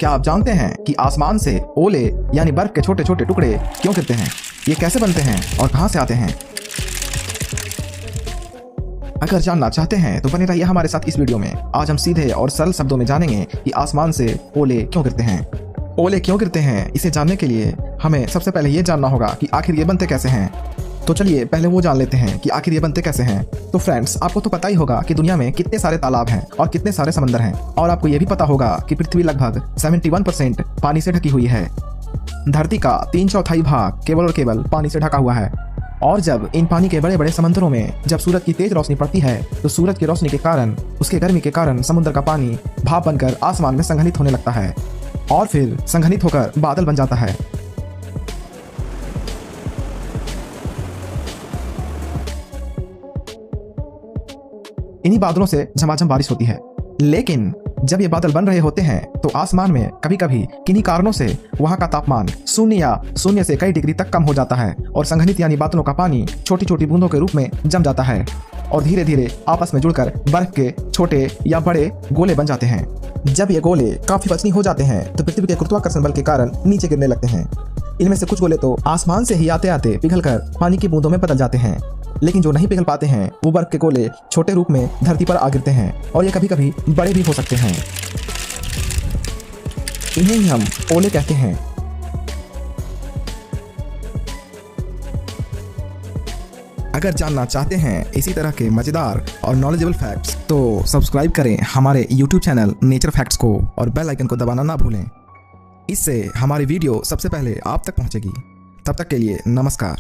क्या आप जानते हैं कि आसमान से ओले यानी बर्फ के छोटे छोटे टुकड़े क्यों गिरते हैं, ये कैसे बनते हैं और कहां से आते हैं? अगर जानना चाहते हैं तो बने रहिए हमारे साथ इस वीडियो में। आज हम सीधे और सरल शब्दों में जानेंगे कि आसमान से ओले क्यों गिरते हैं। ओले क्यों गिरते हैं, इसे जानने के लिए हमें सबसे पहले ये जानना होगा कि आखिर ये बनते कैसे हैं। तो चलिए पहले वो जान लेते हैं कि आखिर ये बनते कैसे हैं। तो फ्रेंड्स, आपको तो पता ही होगा कि दुनिया में कितने सारे तालाब हैं और कितने सारे समंदर हैं, और आपको ये भी पता होगा कि पृथ्वी लगभग 71% पानी से ढकी हुई है। धरती का 3/4 भाग केवल और केवल पानी से ढका हुआ है। और जब इन पानी के बड़े बड़े समंदरों में जब सूरज की तेज रोशनी पड़ती है तो सूरज की रोशनी के कारण, उसके गर्मी के कारण समुद्र का पानी भाप बनकर आसमान में संघनित होने लगता है और फिर संघनित होकर बादल बन जाता है। इन्हीं बादलों से झमाझम बारिश होती है। लेकिन जब ये बादल बन रहे होते हैं तो आसमान में कभी कभी किन्हीं कारणों से वहां का तापमान शून्य या शून्य से कई डिग्री तक कम हो जाता है और संघनित यानी बादलों का पानी छोटी छोटी बूंदों के रूप में जम जाता है और धीरे धीरे आपस में जुड़कर बर्फ के छोटे या बड़े गोले बन जाते हैं। जब ये गोले काफी वजनी हो जाते हैं तो पृथ्वी के गुरुत्वाकर्षण बल के कारण नीचे गिरने लगते हैं। इनमें से कुछ गोले तो आसमान से ही आते आते पिघलकर पानी की बूंदों में बदल जाते हैं, लेकिन जो नहीं पिघल पाते हैं वो बर्फ के गोले छोटे रूप में धरती पर आ गिरते हैं और ये कभी कभी बड़े भी हो सकते हैं। इन्हें ही हम ओले कहते हैं। अगर जानना चाहते हैं इसी तरह के मजेदार और नॉलेजेबल फैक्ट्स तो सब्सक्राइब करें हमारे YouTube चैनल नेचर फैक्ट्स को और बेल आइकन को दबाना ना भूलें। इससे हमारी वीडियो सबसे पहले आप तक पहुंचेगी। तब तक के लिए नमस्कार।